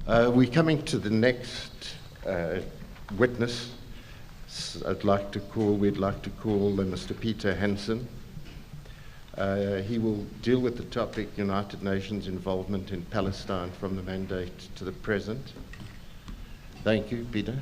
We're coming to the next witness. We'd like to call Mr. Peter Hansen. He will deal with the topic United Nations involvement in Palestine from the mandate to the present. Thank you, Peter.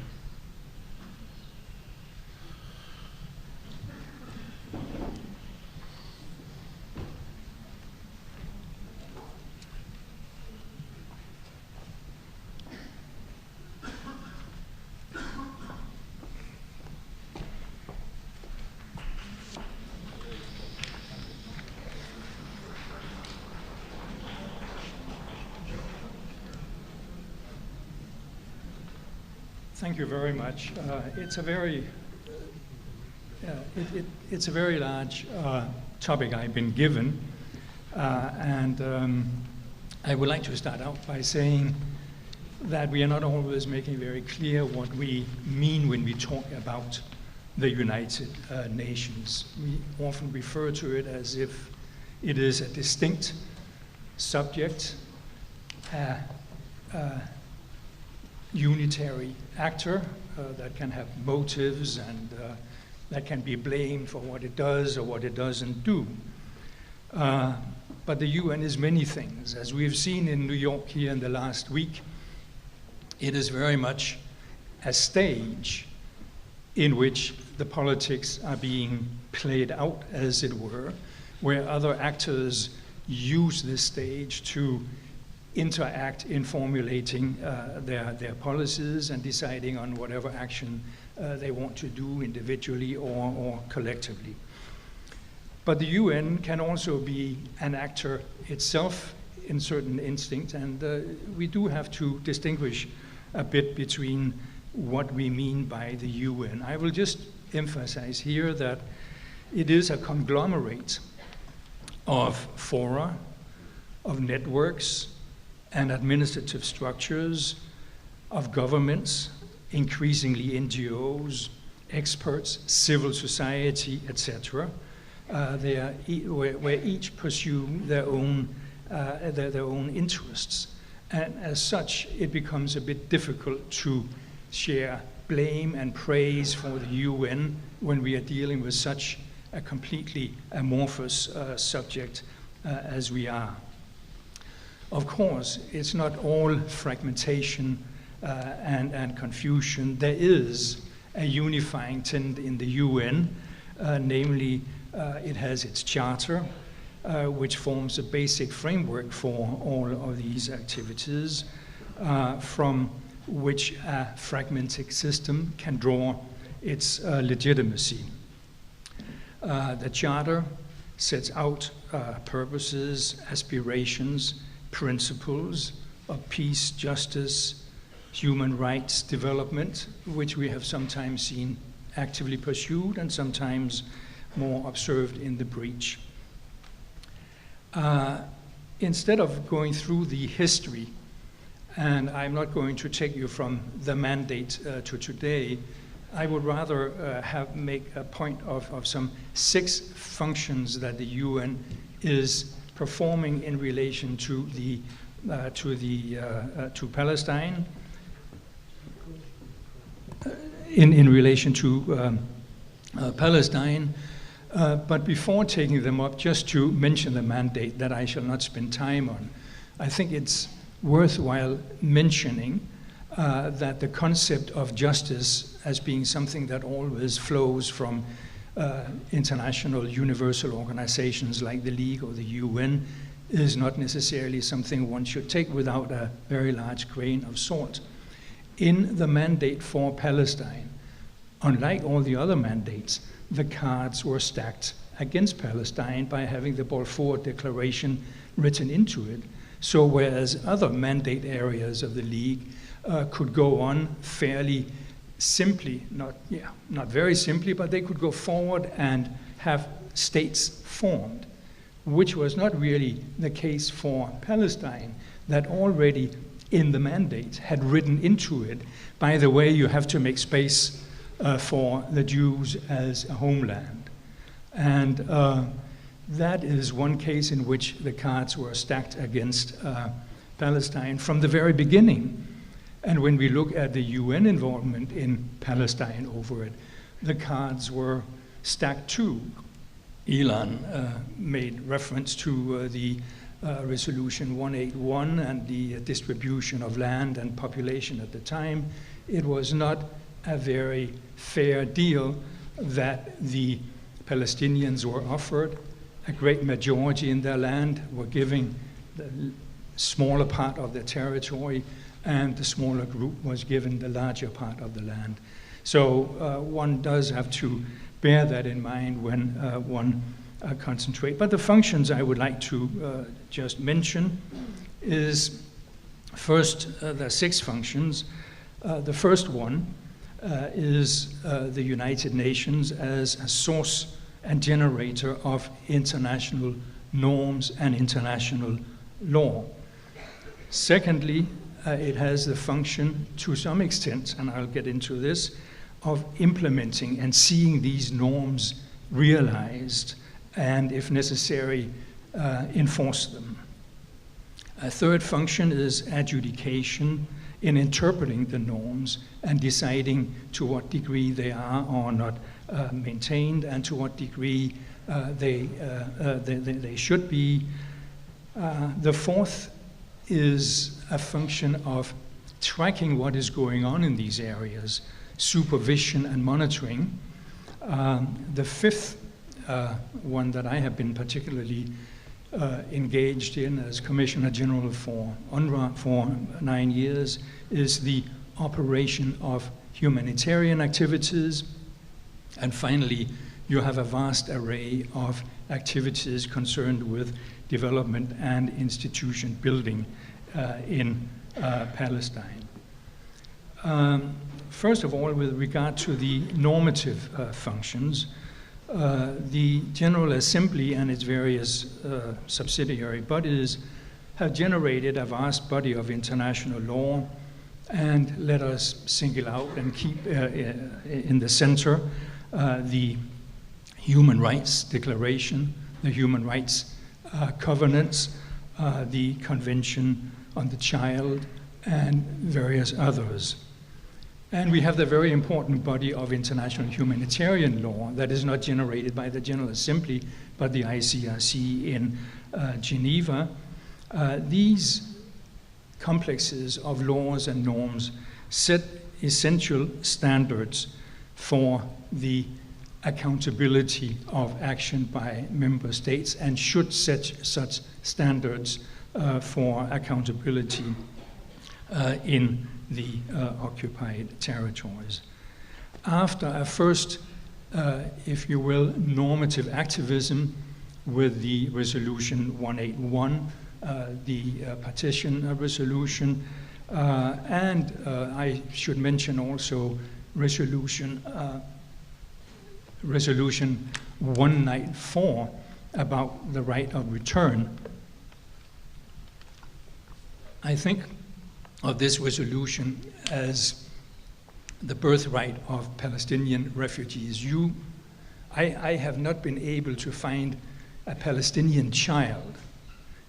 Thank you very much. It's a very large topic I've been given, and I would like to start out by saying that we are not always making very clear what we mean when we talk about the United Nations. We often refer to it as if it is a distinct subject, unitary actor that can have motives and that can be blamed for what it does or what it doesn't do. But the UN is many things. As we've seen in New York here in the last week, it is very much a stage in which the politics are being played out, as it were, where other actors use this stage to interact in formulating their policies and deciding on whatever action they want to do individually or collectively. But the UN can also be an actor itself in certain instincts, and we do have to distinguish a bit between what we mean by the UN. I will just emphasize here that it is a conglomerate of fora, of networks, and administrative structures, of governments, increasingly NGOs, experts, civil society, etc. Where each pursue their own interests. And as such, it becomes a bit difficult to share blame and praise for the UN when we are dealing with such a completely amorphous subject as we are. Of course, it's not all fragmentation and confusion. There is a unifying trend in the UN, namely it has its charter, which forms a basic framework for all of these activities, from which a fragmented system can draw its legitimacy. The charter sets out purposes, aspirations, principles of peace, justice, human rights development, which we have sometimes seen actively pursued and sometimes more observed in the breach. Instead of going through the history, and I'm not going to take you from the mandate to today, I would rather make a point of some 6 functions that the UN is performing in relation to Palestine, in relation to Palestine. But before taking them up, just to mention the mandate that I shall not spend time on, I think it's worthwhile mentioning that the concept of justice as being something that always flows from international universal organizations like the League or the UN is not necessarily something one should take without a very large grain of salt. In the mandate for Palestine, unlike all the other mandates, the cards were stacked against Palestine by having the Balfour Declaration written into it. So whereas other mandate areas of the League could go on fairly simply, not very simply, but they could go forward and have states formed, which was not really the case for Palestine, that already in the mandate had written into it, by the way, you have to make space for the Jews as a homeland. And that is one case in which the cards were stacked against Palestine from the very beginning. And when we look at the UN involvement in Palestine over it, the cards were stacked too. Elon made reference to the Resolution 181 and the distribution of land and population at the time. It was not a very fair deal that the Palestinians were offered. A great majority in their land were giving the smaller part of their territory, and the smaller group was given the larger part of the land. So one does have to bear that in mind when one concentrates. But the functions I would like to just mention is first, there are 6 functions. The first one is the United Nations as a source and generator of international norms and international law. Secondly, it has the function, to some extent, and I'll get into this, of implementing and seeing these norms realized and, if necessary, enforce them. A third function is adjudication, in interpreting the norms and deciding to what degree they are or not maintained, and to what degree they should be. The fourth is a function of tracking what is going on in these areas, supervision and monitoring. The fifth one that I have been particularly engaged in as Commissioner General for UNRWA for 9 years is the operation of humanitarian activities. And finally, you have a vast array of activities concerned with development and institution building in Palestine. First of all, with regard to the normative functions, the General Assembly and its various subsidiary bodies have generated a vast body of international law, and let us single out and keep in the center the Human Rights Declaration, the Human Rights Covenants, the Convention on the Child, and various others. And we have the very important body of international humanitarian law that is not generated by the General Assembly, but the ICRC in Geneva. These complexes of laws and norms set essential standards for the accountability of action by member states, and should set such standards for accountability in the occupied territories. After a first, if you will, normative activism with the Resolution 181, the partition resolution, and I should mention also Resolution 194 about the right of return. I think of this resolution as the birthright of Palestinian refugees. I have not been able to find a Palestinian child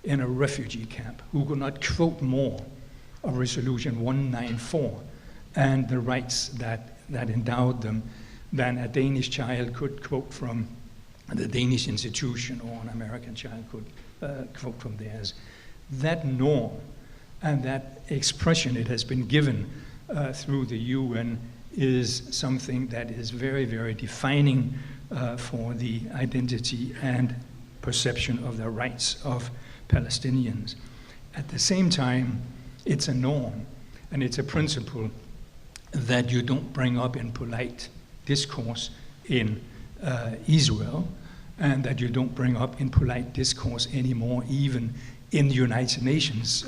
in a refugee camp who could not quote more of Resolution 194 and the rights that endowed them than a Danish child could quote from the Danish institution, or an American child could quote from theirs. That norm and that expression it has been given through the UN is something that is very, very defining for the identity and perception of the rights of Palestinians. At the same time, it's a norm and it's a principle that you don't bring up in polite discourse in Israel, and that you don't bring up in polite discourse anymore, even in the United Nations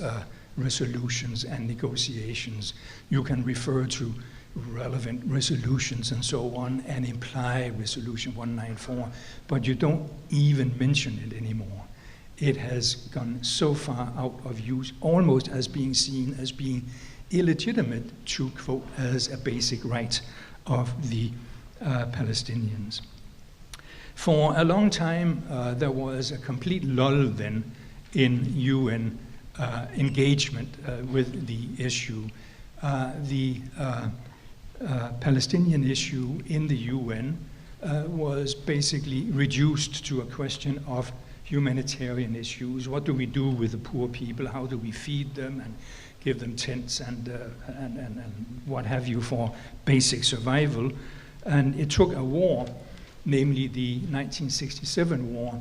resolutions and negotiations. You can refer to relevant resolutions and so on and imply Resolution 194, but you don't even mention it anymore. It has gone so far out of use, almost as being seen as being illegitimate to quote as a basic right of the Palestinians. For a long time, there was a complete lull then in UN engagement with the issue. the Palestinian issue in the UN was basically reduced to a question of humanitarian issues. What do we do with the poor people? How do we feed them and give them tents and what have you for basic survival? And it took a war, namely the 1967 war,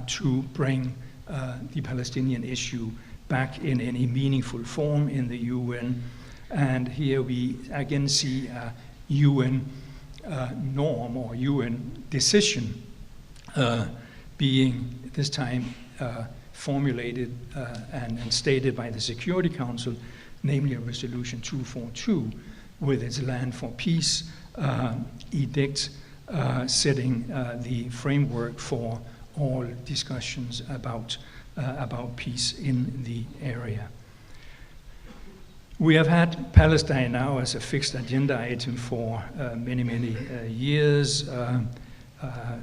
to bring the Palestinian issue back in any meaningful form in the UN. And here we again see a UN norm or UN decision being this time formulated and stated by the Security Council, namely a Resolution 242 with its Land for Peace edict setting the framework for all discussions about peace in the area. We have had Palestine now as a fixed agenda item for many years,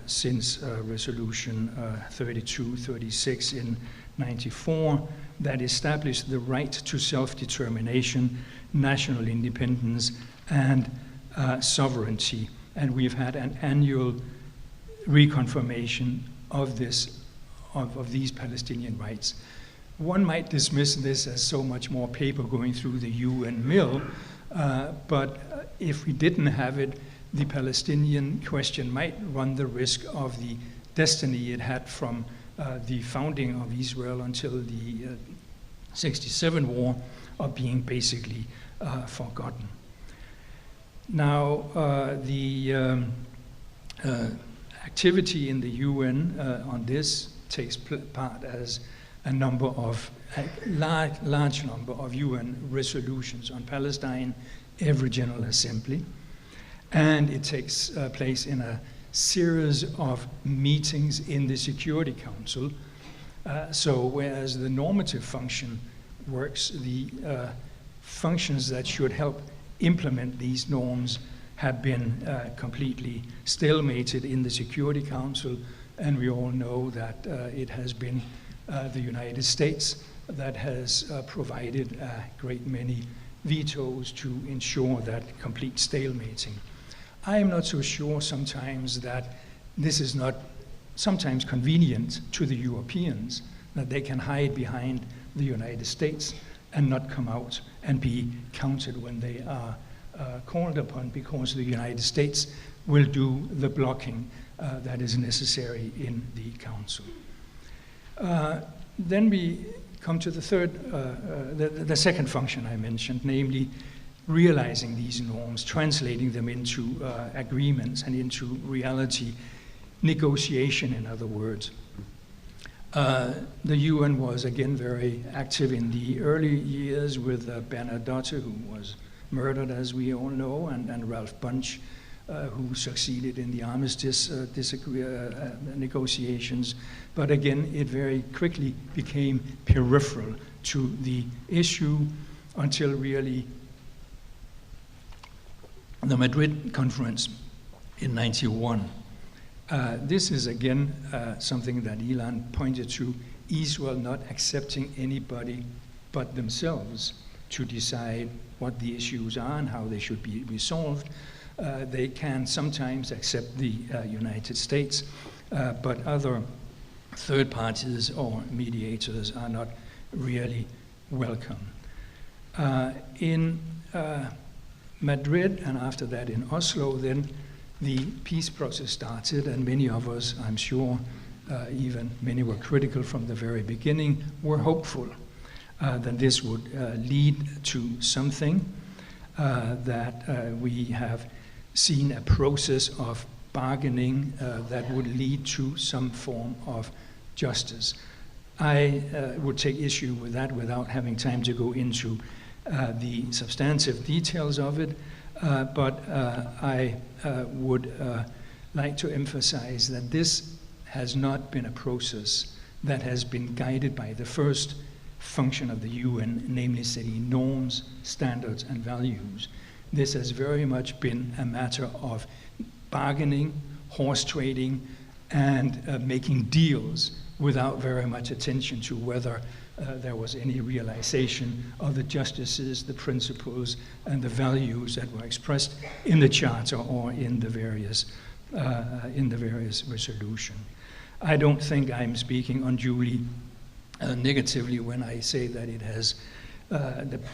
since Resolution 3236 in '94 that established the right to self-determination, national independence, and sovereignty. And we've had an annual reconfirmation of these Palestinian rights. One might dismiss this as so much more paper going through the UN mill, but if we didn't have it, the Palestinian question might run the risk of the destiny it had from the founding of Israel until the '67 war of being basically forgotten. Now, the activity in the UN on this takes part as a large number of UN resolutions on Palestine, every General Assembly. And it takes place in a series of meetings in the Security Council. So whereas the normative function works, the functions that should help implement these norms have been completely stalemated in the Security Council, and we all know that it has been the United States that has provided a great many vetoes to ensure that complete stalemating. I am not so sure sometimes that this is not sometimes convenient to the Europeans, that they can hide behind the United States and not come out and be counted when they are called upon, because the United States will do the blocking that is necessary in the Council. Then we come to the second function I mentioned, namely realizing these norms, translating them into agreements and into reality, negotiation, in other words. The UN was again very active in the early years with Bernadotte, who was murdered, as we all know, and Ralph Bunche, who succeeded in the armistice negotiations. But again, it very quickly became peripheral to the issue until really the Madrid conference in '91. This is again something that Ilan pointed to, Israel not accepting anybody but themselves to decide what the issues are and how they should be resolved. They can sometimes accept the United States, but other third parties or mediators are not really welcome. In Madrid, and after that in Oslo, then the peace process started, and many of us, I'm sure, even many were critical from the very beginning, were hopeful that this would lead to something, that we have seen a process of bargaining that would lead to some form of justice. I would take issue with that without having time to go into the substantive details of it, but I would like to emphasize that this has not been a process that has been guided by the first function of the UN, namely setting norms, standards, and values. This has very much been a matter of bargaining, horse trading, and making deals without very much attention to whether there was any realization of the justices, the principles, and the values that were expressed in the Charter or in the various resolutions. I don't think I'm speaking unduly negatively when I say that it has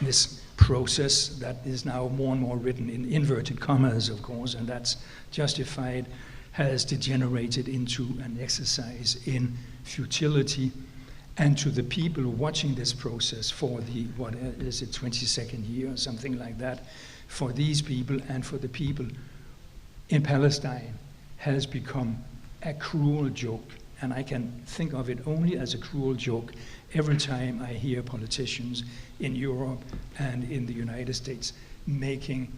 this process that is now more and more written in inverted commas, of course, and that's justified, has degenerated into an exercise in futility. And to the people watching this process for the, 22nd year or something like that, for these people and for the people in Palestine, has become a cruel joke. And I can think of it only as a cruel joke every time I hear politicians in Europe and in the United States making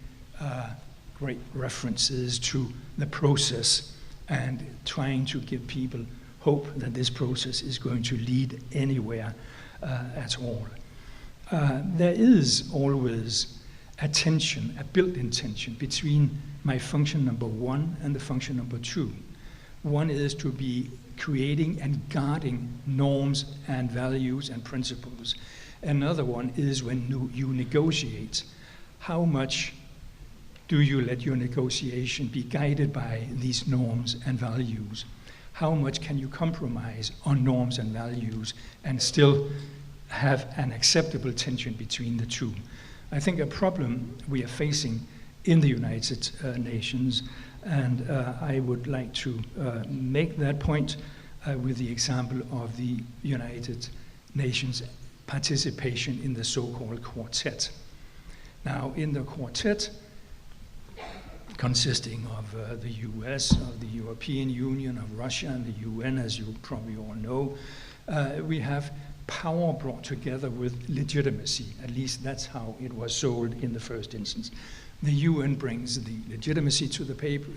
great references to the process and trying to give people hope that this process is going to lead anywhere at all. There is always a tension, a built-in tension between my function number one and the function number two. One is to be creating and guarding norms and values and principles. Another one is when you negotiate, how much do you let your negotiation be guided by these norms and values? How much can you compromise on norms and values and still have an acceptable tension between the two? I think a problem we are facing in the United Nations, and I would like to make that point with the example of the United Nations participation in the so-called quartet. Now, in the quartet, consisting of the US, of the European Union, of Russia, and the UN, as you probably all know, we have power brought together with legitimacy. At least that's how it was sold in the first instance. The UN brings the legitimacy to the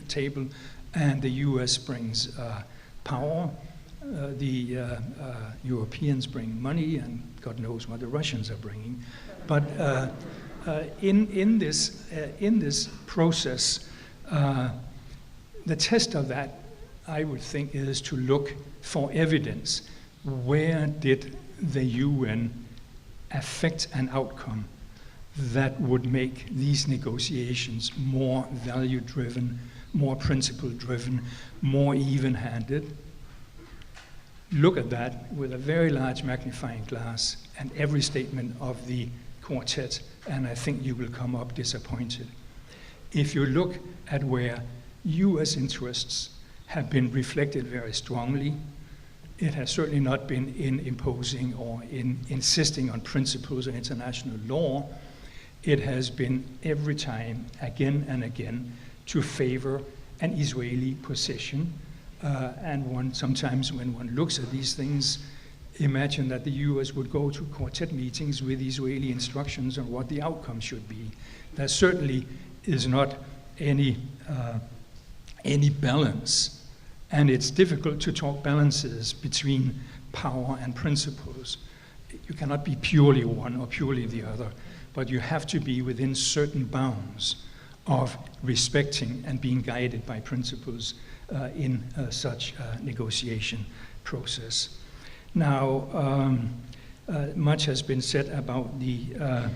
table, and the US brings power. The Europeans bring money, and God knows what the Russians are bringing. But in this process, the test of that, I would think, is to look for evidence. Where did the UN affect an outcome that would make these negotiations more value-driven, more principle-driven, more even-handed? Look at that with a very large magnifying glass and every statement of the quartet, and I think you will come up disappointed. If you look at where US interests have been reflected very strongly, it has certainly not been in imposing or in insisting on principles of international law. It has been every time, again and again, to favor an Israeli position. And sometimes when one looks at these things, imagine that the US would go to quartet meetings with Israeli instructions on what the outcome should be. There certainly is not any balance. And it's difficult to talk balances between power and principles. You cannot be purely one or purely the other, but you have to be within certain bounds of respecting and being guided by principles in such a negotiation process. Now, much has been said about the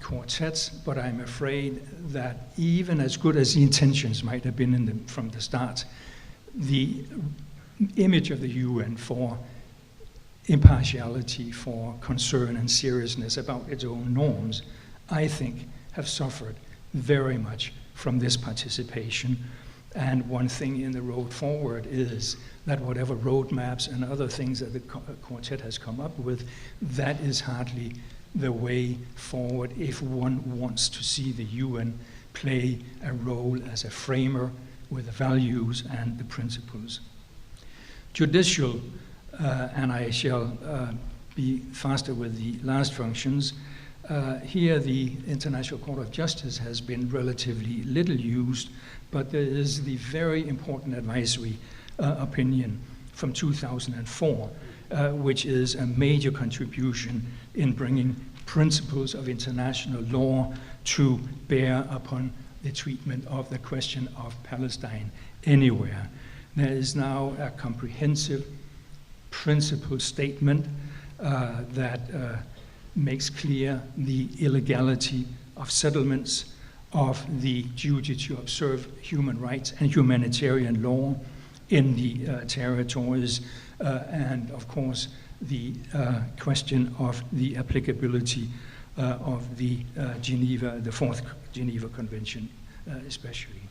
quartets, but I'm afraid that even as good as the intentions might have been from the start, the image of the UN for impartiality, for concern and seriousness about its own norms, I think have suffered very much from this participation. And one thing in the road forward is that whatever roadmaps and other things that the quartet has come up with, that is hardly the way forward if one wants to see the UN play a role as a framer with the values and the principles. Judicial, and I shall be faster with the last functions. Here the International Court of Justice has been relatively little used, but there is the very important advisory opinion from 2004, which is a major contribution in bringing principles of international law to bear upon the treatment of the question of Palestine anywhere. There is now a comprehensive principle statement that makes clear the illegality of settlements, of the duty to observe human rights and humanitarian law in the territories, and of course the question of the applicability of the Fourth Geneva Convention especially.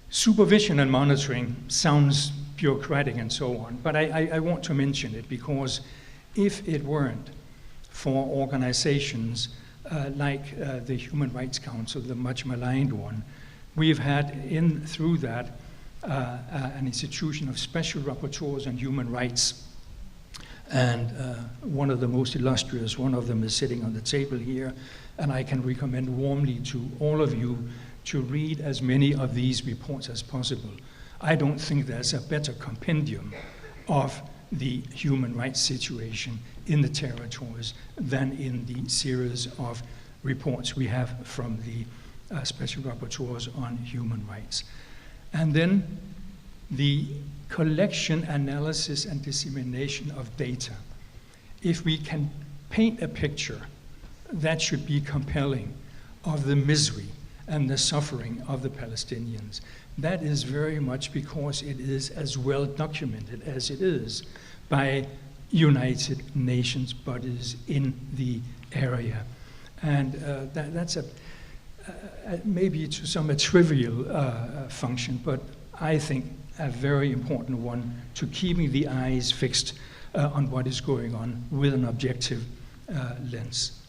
Supervision and monitoring sounds bureaucratic and so on, but I want to mention it because if it weren't for organizations like the Human Rights Council, the much maligned one, we've had through that an institution of special rapporteurs on human rights. And one of the most illustrious, one of them is sitting on the table here, and I can recommend warmly to all of you to read as many of these reports as possible. I don't think there's a better compendium of the human rights situation in the territories than in the series of reports we have from the special rapporteurs on human rights. And then the collection, analysis, and dissemination of data. If we can paint a picture that should be compelling of the misery and the suffering of the Palestinians, that is very much because it is as well documented as it is by United Nations bodies in the area. And that's maybe to some a trivial function, but I think a very important one to keeping the eyes fixed on what is going on with an objective lens.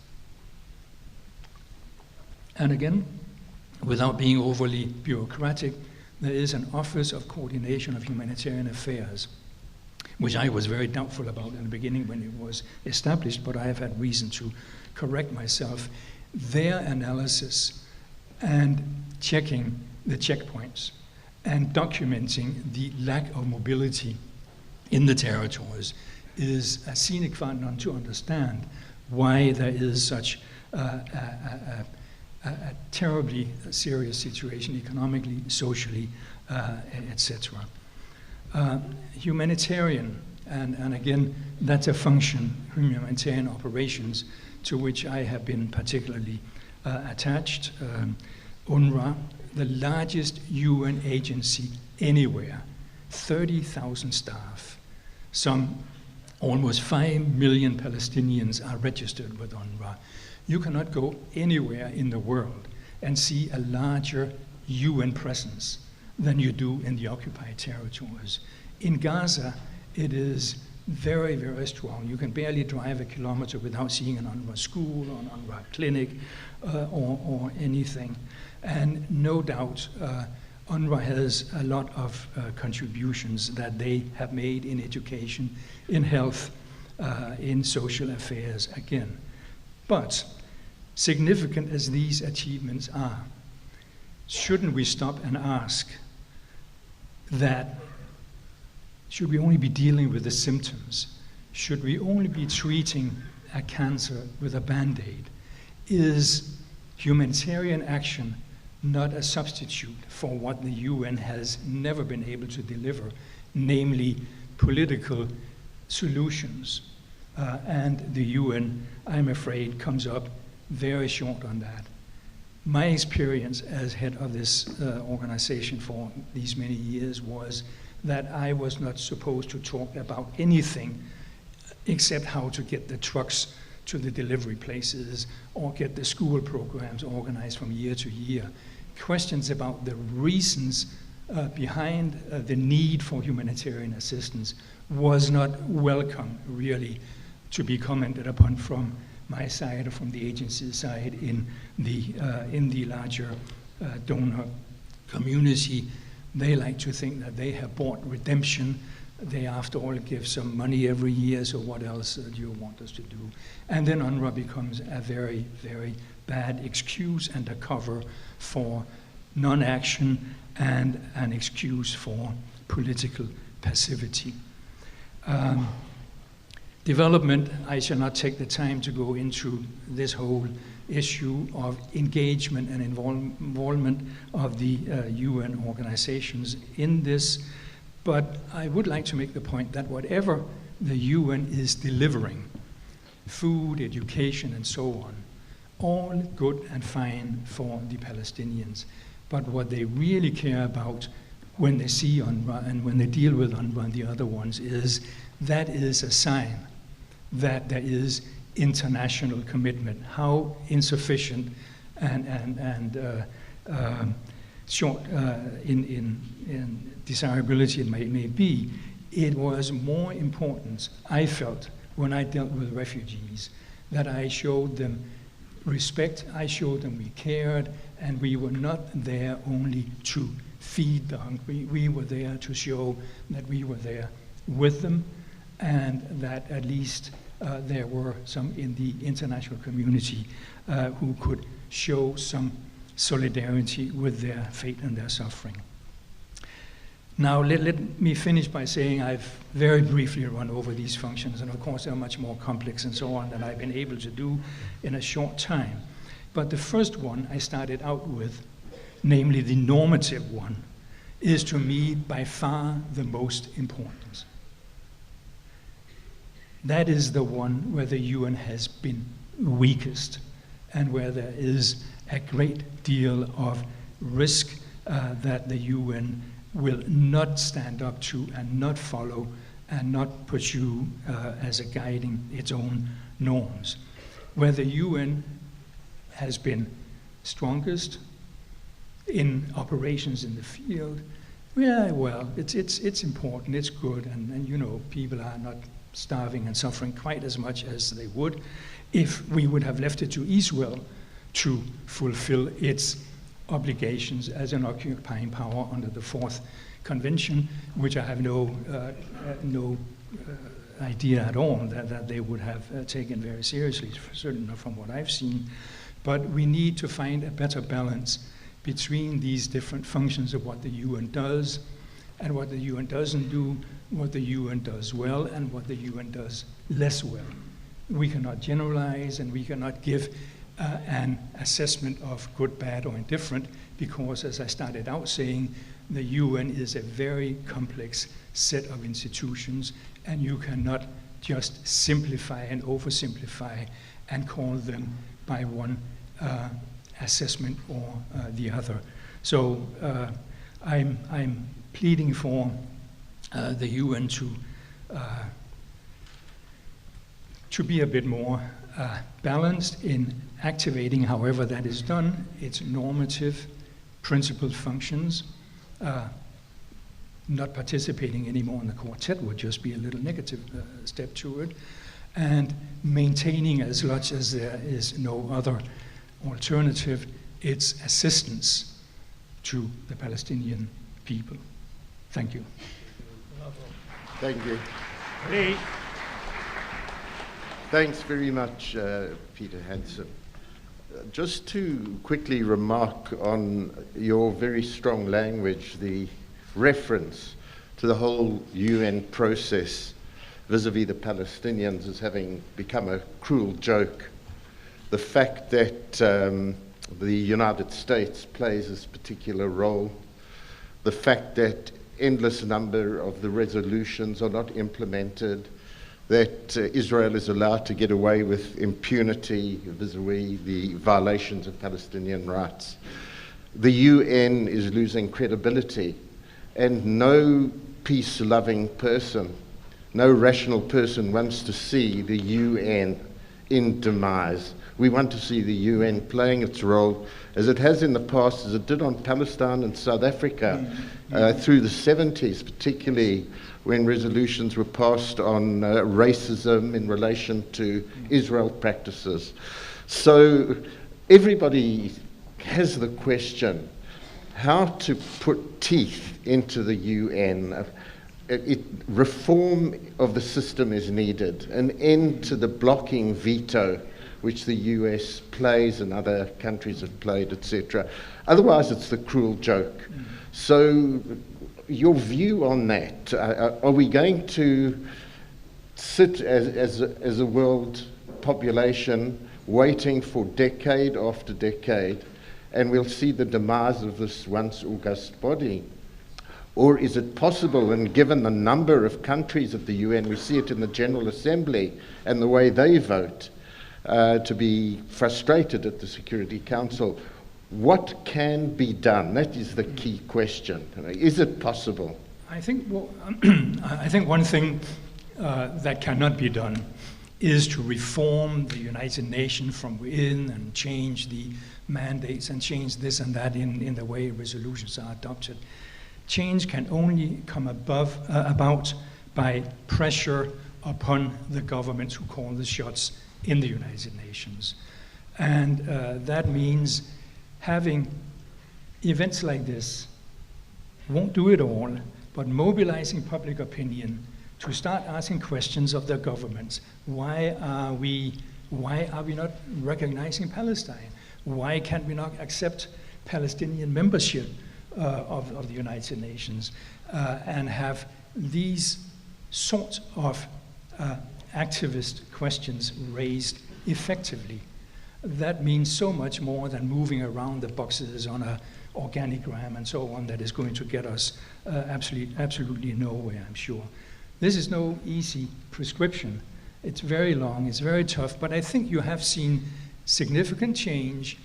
And again, without being overly bureaucratic, there is an Office of Coordination of Humanitarian Affairs, which I was very doubtful about in the beginning when it was established, but I have had reason to correct myself. Their analysis and checking the checkpoints and documenting the lack of mobility in the territories is a sine qua non to understand why there is such a terribly serious situation economically, socially, etc. Humanitarian, and again, that's a function, humanitarian operations, to which I have been particularly attached. UNRWA, the largest UN agency anywhere, 30,000 staff. Some almost 5 million Palestinians are registered with UNRWA. You cannot go anywhere in the world and see a larger UN presence than you do in the occupied territories. In Gaza, it is very, very strong. You can barely drive a kilometer without seeing an UNRWA school or an UNRWA clinic or anything. And no doubt, UNRWA has a lot of contributions that they have made in education, in health, in social affairs again. But significant as these achievements are, shouldn't we stop and ask that should we only be dealing with the symptoms? Should we only be treating a cancer with a Band-Aid? Is humanitarian action not a substitute for what the UN has never been able to deliver, namely political solutions? And the UN, I'm afraid, comes up very short on that. My experience as head of this organization for these many years was that I was not supposed to talk about anything except how to get the trucks to the delivery places or get the school programs organized from year to year. Questions about the reasons behind the need for humanitarian assistance was not welcome, really, to be commented upon from my side or from the agency side in the larger donor community. They like to think that they have bought redemption. They, after all, give some money every year, so what else do you want us to do? And then UNRWA becomes a very, very bad excuse and a cover for non-action and an excuse for political passivity. Development, I shall not take the time to go into this whole issue of engagement and involvement of the UN organizations in this, but I would like to make the point that whatever the UN is delivering food, education, and so on, all good and fine for the Palestinians. But what they really care about when they see UNRWA and when they deal with UNRWA and the other ones is that is a sign that there is international commitment. How insufficient and short in desirability it may be, it was more important, I felt, when I dealt with refugees, that I showed them respect, I showed them we cared, and we were not there only to feed the hungry. We were there to show that we were there with them, and that at least there were some in the international community who could show some solidarity with their fate and their suffering. Now, let me finish by saying I've very briefly run over these functions, and of course they're much more complex and so on than I've been able to do in a short time. But the first one I started out with, namely the normative one, is to me by far the most important. That is the one where the UN has been weakest and where there is a great deal of risk that the UN will not stand up to and not follow and not pursue as a guiding its own norms. Where the UN has been strongest in operations in the field, yeah, well, it's important, it's good, and you know, people are not starving and suffering quite as much as they would if we would have left it to Israel to fulfill its obligations as an occupying power under the Fourth Convention, which I have no idea at all that they would have taken very seriously, certainly from what I've seen. But we need to find a better balance between these different functions of what the UN does and what the UN doesn't do, what the UN does well and what the UN does less well. We cannot generalize and we cannot give an assessment of good, bad, or indifferent, because, as I started out saying, the UN is a very complex set of institutions, and you cannot just simplify and oversimplify and call them by one assessment or the other. So I'm pleading for the UN to be a bit more balanced in activating, however that is done, its normative principled functions. Not participating anymore in the quartet would just be a little negative step to it, and maintaining, as much as there is no other alternative, its assistance to the Palestinian people. Thank you. Thank you. Hey. Thanks very much, Peter Hansen. Just to quickly remark on your very strong language, the reference to the whole UN process vis-à-vis the Palestinians as having become a cruel joke. The fact that the United States plays this particular role, the fact that endless number of the resolutions are not implemented, that Israel is allowed to get away with impunity vis-à-vis the violations of Palestinian rights. The UN is losing credibility, and no peace-loving person, no rational person wants to see the UN in demise. We want to see the UN playing its role as it has in the past, as it did on Palestine and South Africa through the 70s, particularly when resolutions were passed on racism in relation to Israel practices. So everybody has the question, how to put teeth into the UN. Reform of the system is needed, an end to the blocking veto which the US plays and other countries have played, etc. Otherwise, it's the cruel joke. So your view on that, are we going to sit as a world population waiting for decade after decade, and we'll see the demise of this once august body? Or is it possible, and given the number of countries of the UN, we see it in the General Assembly and the way they vote, to be frustrated at the Security Council? What can be done? That is the key question. Is it possible? I think, I think one thing that cannot be done is to reform the United Nations from within and change the mandates and change this and that in the way resolutions are adopted. Change can only come about by pressure upon the governments who call the shots in the United Nations. And that means having events like this won't do it all, but mobilizing public opinion to start asking questions of their governments. Why are we not recognizing Palestine? Why can't we not accept Palestinian membership of the United Nations, and have these sorts of activist questions raised effectively? That means so much more than moving around the boxes on an organigram and so on that is going to get us absolutely nowhere, I'm sure. This is no easy prescription. It's very long, it's very tough, but I think you have seen significant change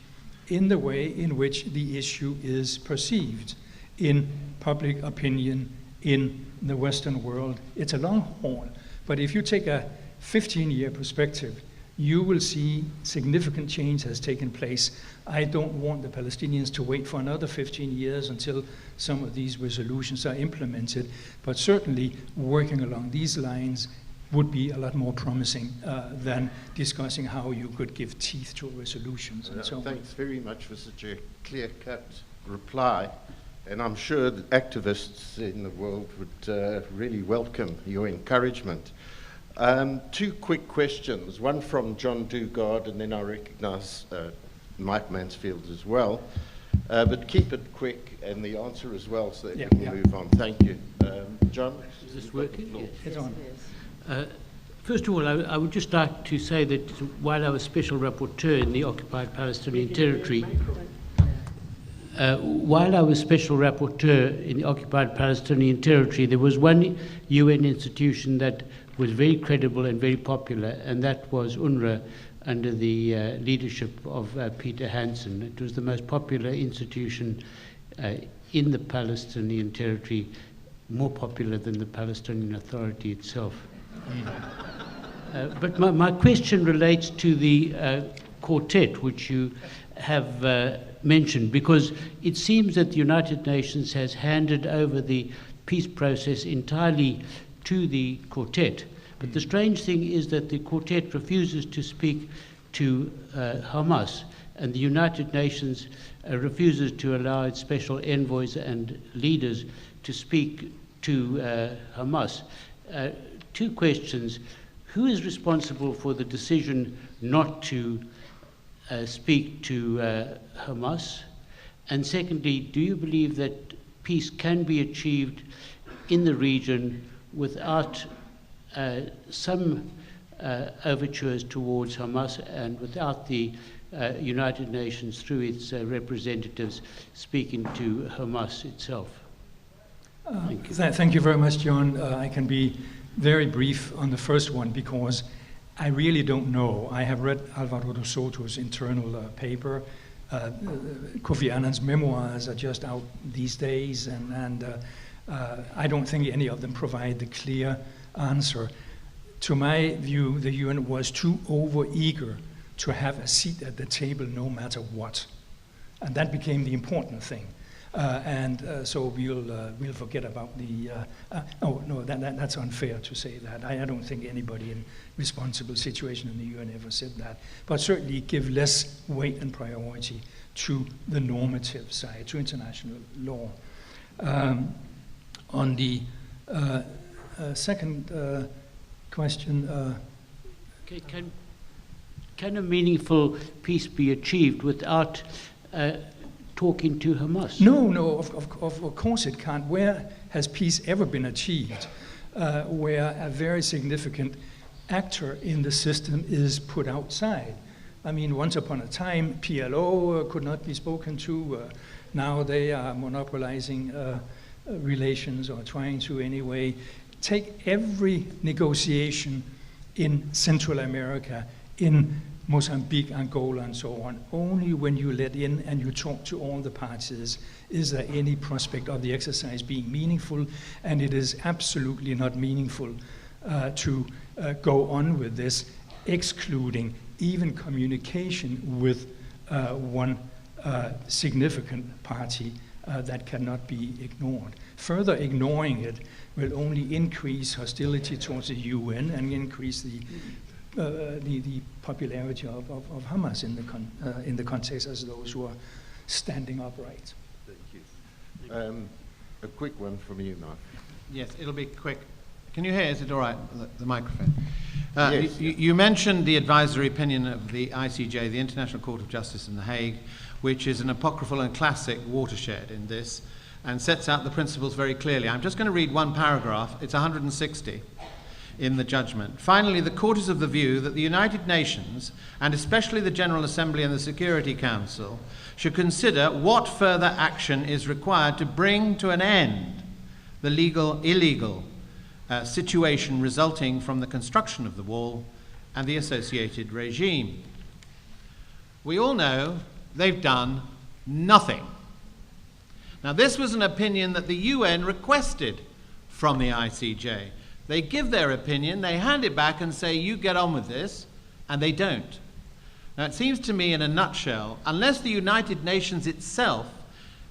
in the way in which the issue is perceived in public opinion in the Western world. It's a long haul, but if you take a 15-year perspective, you will see significant change has taken place. I don't want the Palestinians to wait for another 15 years until some of these resolutions are implemented, but certainly working along these lines would be a lot more promising than discussing how you could give teeth to resolutions and so on. Thanks very much for such a clear-cut reply, and I'm sure that activists in the world would really welcome your encouragement. Two quick questions, one from John Dugard, and then I recognize Mike Mansfield as well. But keep it quick and the answer as well so that we can move on. Thank you. John? Is this working? Yes. It's on. First of all, I would just like to say that while I was Special Rapporteur in the occupied Palestinian territory, there was one UN institution that was very credible and very popular, and that was UNRWA under the leadership of Peter Hansen. It was the most popular institution in the Palestinian territory, more popular than the Palestinian Authority itself. But my question relates to the quartet, which you have mentioned, because it seems that the United Nations has handed over the peace process entirely to the quartet. But the strange thing is that the quartet refuses to speak to Hamas, and the United Nations refuses to allow its special envoys and leaders to speak to Hamas. Two questions. Who is responsible for the decision not to speak to Hamas? And secondly, do you believe that peace can be achieved in the region without some overtures towards Hamas and without the United Nations through its representatives speaking to Hamas itself? Thank you. Thank you very much, John. I can be very brief on the first one because I really don't know. I have read Alvaro de Soto's internal paper. Kofi Annan's memoirs are just out these days, and I don't think any of them provide the clear answer. To my view, the UN was too over-eager to have a seat at the table no matter what. And that became the important thing. So we'll forget about the, oh no, that's unfair to say that. I don't think anybody in responsible situation in the UN ever said that. But certainly give less weight and priority to the normative side, to international law. On the second question. Can a meaningful peace be achieved without talking to Hamas? No, of course it can't. Where has peace ever been achieved where a very significant actor in the system is put outside? I mean, once upon a time, PLO could not be spoken to. Now they are monopolizing relations, or trying to anyway take every negotiation in Central America, in Mozambique, Angola, and so on. Only when you let in and you talk to all the parties is there any prospect of the exercise being meaningful, and it is absolutely not meaningful to go on with this, excluding even communication with one significant party that cannot be ignored. Further ignoring it will only increase hostility towards the UN and increase the popularity of Hamas in the context as those who are standing upright. Thank you. A quick one from you, Mark. Yes, it'll be quick. Can you hear? Is it all right, the microphone? Yes. You mentioned the advisory opinion of the ICJ, the International Court of Justice in The Hague, which is an apocryphal and classic watershed in this, and sets out the principles very clearly. I'm just going to read one paragraph. It's 160 in the judgment. Finally, the court is of the view that the United Nations, and especially the General Assembly and the Security Council, should consider what further action is required to bring to an end the illegal situation resulting from the construction of the wall and the associated regime. We all know they've done nothing. Now, this was an opinion that the UN requested from the ICJ. They give their opinion, they hand it back and say, you get on with this, and they don't. Now, it seems to me, in a nutshell, unless the United Nations itself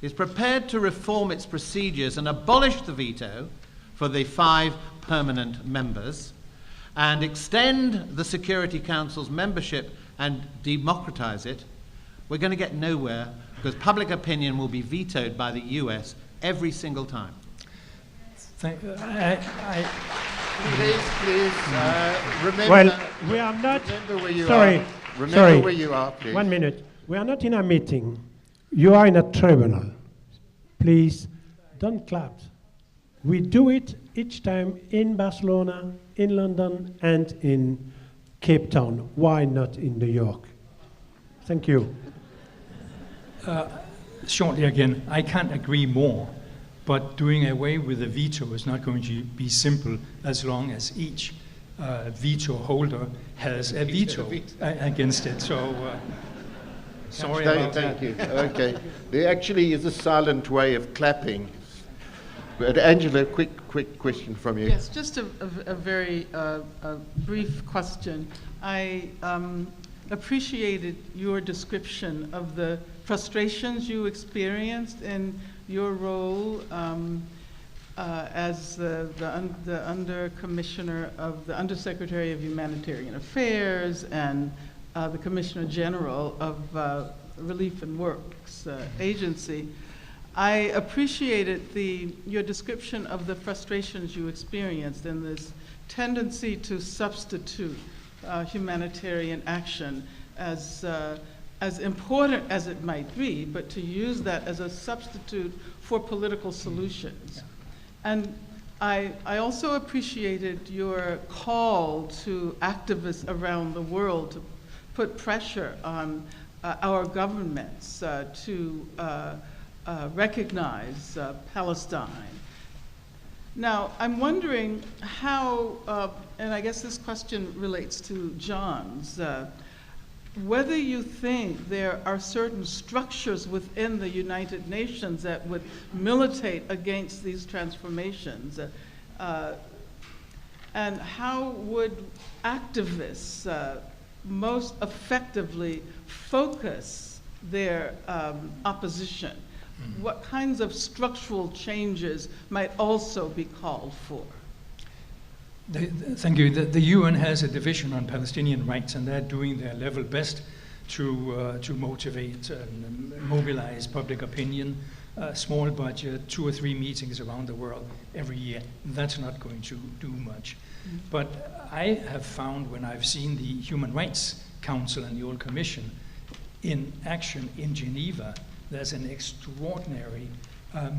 is prepared to reform its procedures and abolish the veto for the 5 permanent members and extend the Security Council's membership and democratize it, we're going to get nowhere, because public opinion will be vetoed by the US every single time. Please, remember. Well, we are not. Remember where you Sorry. are. Remember Sorry. where you are, please. 1 minute. We are not in a meeting. You are in a tribunal. Please, don't clap. We do it each time in Barcelona, in London, and in Cape Town. Why not in New York? Thank you. Shortly again, I can't agree more, but doing away with the veto is not going to be simple as long as each veto holder has a veto against it. So, sorry about that. Thank you. Okay. There actually is a silent way of clapping. But Angela, quick question from you. Yes, just a very brief question. I appreciated your description of the frustrations you experienced in your role as the Under-Commissioner of the Undersecretary of Humanitarian Affairs and the Commissioner General of Relief and Works Agency. I appreciated your description of the frustrations you experienced and this tendency to substitute humanitarian action as important as it might be, but to use that as a substitute for political solutions. And I also appreciated your call to activists around the world to put pressure on our governments to recognize Palestine. Now, I'm wondering how, and I guess this question relates to John's, whether you think there are certain structures within the United Nations that would militate against these transformations, and how would activists most effectively focus their opposition? What kinds of structural changes might also be called for? Thank you. The UN has a division on Palestinian rights, and they're doing their level best to motivate and mobilize public opinion. Small budget, 2 or 3 meetings around the world every year. That's not going to do much. But I have found, when I've seen the Human Rights Council and the Old Commission in action in Geneva, there's an extraordinary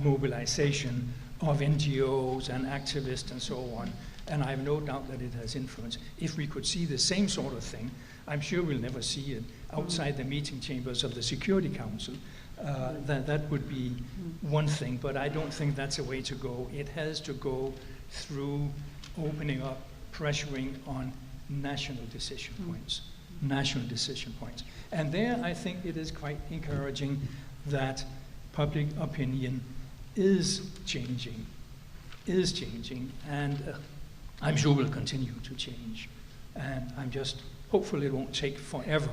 mobilization of NGOs and activists and so on. And I have no doubt that it has influence. If we could see the same sort of thing, I'm sure we'll never see it outside the meeting chambers of the Security Council, that would be one thing, but I don't think that's a way to go. It has to go through opening up, pressuring on national decision points. And there I think it is quite encouraging that public opinion is changing, and I'm sure will continue to change. And I'm just hopeful it won't take forever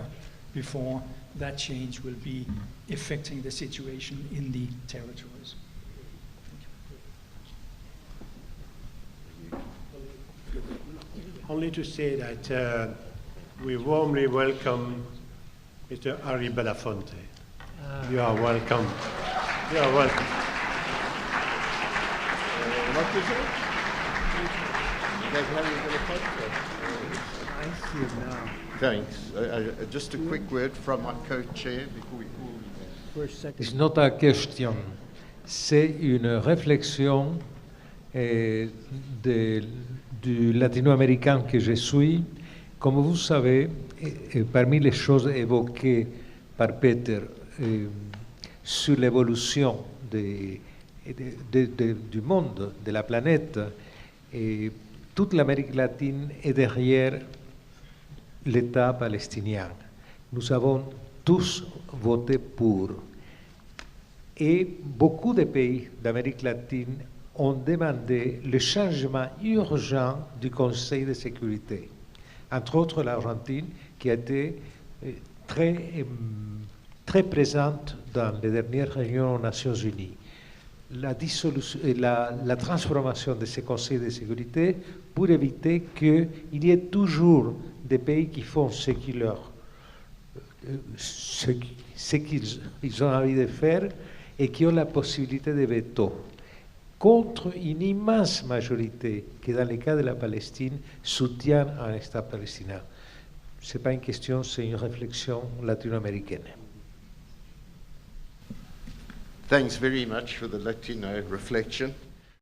before that change will be affecting the situation in the territories. Only to say that we warmly welcome Mr. Harry Belafonte. You are welcome. You are welcome. What is it? That Harry Belafonte. I see it now. Thanks. Just a quick word from my co-chair before we call you. For a second. It's not a question, c'est une réflexion du latino-américain que je suis. Comme vous savez, parmi les choses évoquées par Peter sur l'évolution du monde, de la planète, toute l'Amérique latine est derrière l'État palestinien. Nous avons tous voté pour. Et beaucoup de pays d'Amérique latine ont demandé le changement urgent du Conseil de sécurité. Entre autres l'Argentine, qui a été très présente dans les dernières réunions aux Nations Unies. La transformation de ce Conseil de sécurité pour éviter qu'il y ait toujours des pays qui font ce qu'ils ont envie de faire et qui ont la possibilité de veto contre une immense majorité qui, dans le cas de la Palestine, soutient un État palestinien. Ce n'est pas une question, c'est une réflexion latino-américaine. Thanks very much for the Latino reflection.